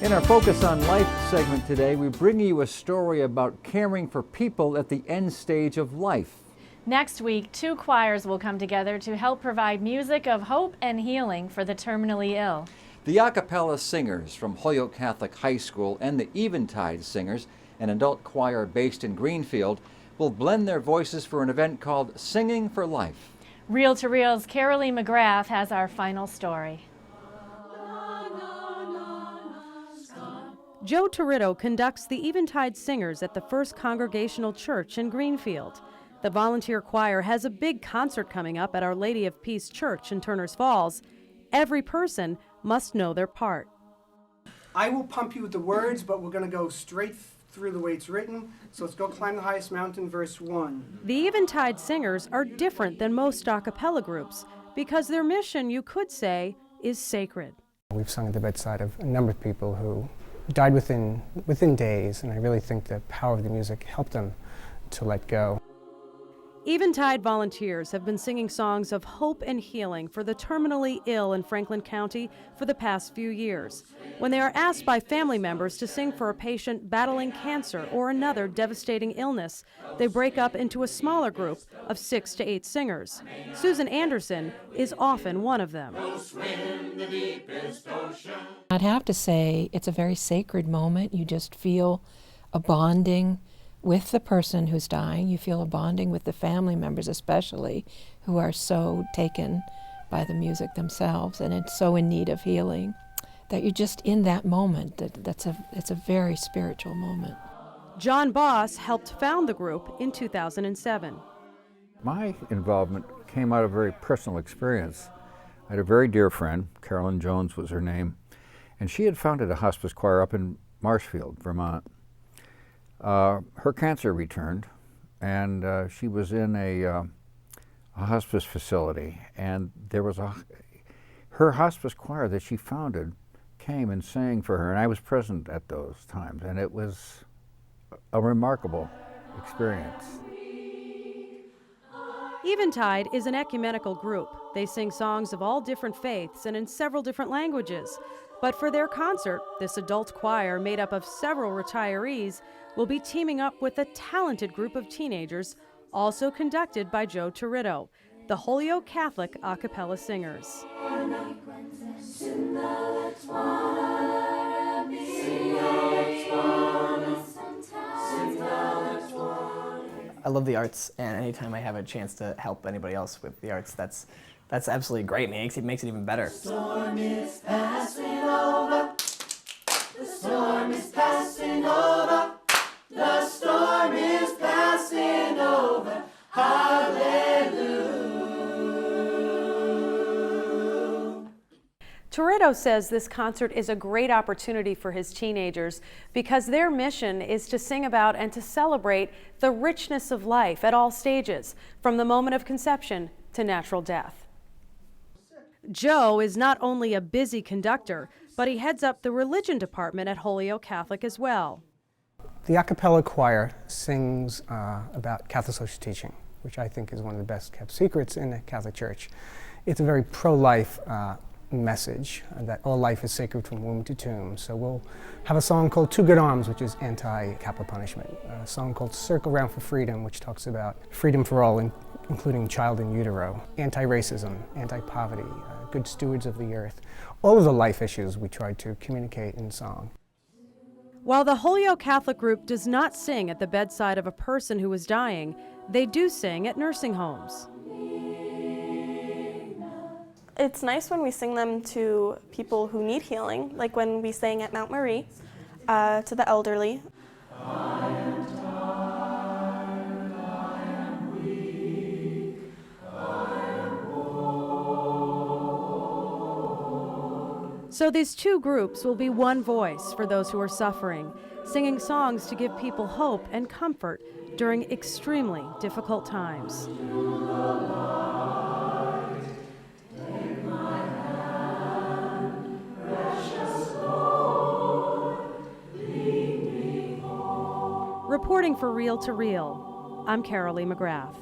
In our Focus on Life segment today, we bring you a story about caring for people at the end stage of life. Next week, 2 choirs will come together to help provide music of hope and healing for the terminally ill. The a cappella singers from Holyoke Catholic High School and the Eventide Singers, an adult choir based in Greenfield, will blend their voices for an event called Singing for Life. Reel to Reel's Carolee McGrath has our final story. Joe Torito conducts the Eventide Singers at the First Congregational Church in Greenfield. The volunteer choir has a big concert coming up at Our Lady of Peace Church in Turners Falls. Every person must know their part. I will pump you with the words, but we're going to go straight through the way it's written. So let's go Climb the Highest Mountain, verse 1. The Eventide Singers are different than most a cappella groups because their mission, you could say, is sacred. We've sung at the bedside of a number of people who died within days, and I really think the power of the music helped them to let go. Eventide volunteers have been singing songs of hope and healing for the terminally ill in Franklin County for the past few years. When they are asked by family members to sing for a patient battling cancer or another devastating illness, they break up into a smaller group of 6 to 8 singers. Susan Anderson is often one of them. I'd have to say it's a very sacred moment. You just feel a bonding with the person who's dying. You feel a bonding with the family members especially, who are so taken by the music themselves and it's so in need of healing that you're just in that moment. It's a very spiritual moment. John Boss helped found the group in 2007. My involvement came out of a very personal experience. I had a very dear friend, Carolyn Jones was her name, and she had founded a hospice choir up in Marshfield, Vermont. Her cancer returned, and she was in a hospice facility, and there was her hospice choir that she founded came and sang for her, and I was present at those times, and it was a remarkable experience. Eventide is an ecumenical group. They sing songs of all different faiths and in several different languages. But for their concert, this adult choir made up of several retirees will be teaming up with a talented group of teenagers, also conducted by Joe Torito, the Holyoke Catholic a cappella singers. I love the arts, and anytime I have a chance to help anybody else with the arts, that's absolutely great. It makes it even better. The storm is passing over. The storm is passing over. The storm is passing over. Hallelujah. Torito says this concert is a great opportunity for his teenagers because their mission is to sing about and to celebrate the richness of life at all stages, from the moment of conception to natural death. Joe is not only a busy conductor, but he heads up the religion department at Holyoke Catholic as well. The a cappella choir sings about Catholic social teaching, which I think is one of the best kept secrets in the Catholic Church. It's a very pro-life message that all life is sacred from womb to tomb. So we'll have a song called Two Good Arms, which is anti-capital punishment. A song called Circle Round for Freedom, which talks about freedom for all, including child in utero, anti-racism, anti-poverty, good stewards of the earth. All of the life issues we try to communicate in song. While the Holyoke Catholic group does not sing at the bedside of a person who is dying, they do sing at nursing homes. It's nice when we sing them to people who need healing, like when we sang at Mount Marie, to the elderly. I am tired, I am weak, I am worn. So these two groups will be one voice for those who are suffering, singing songs to give people hope and comfort during extremely difficult times. Reporting for Reel to Reel, I'm Carolee McGrath.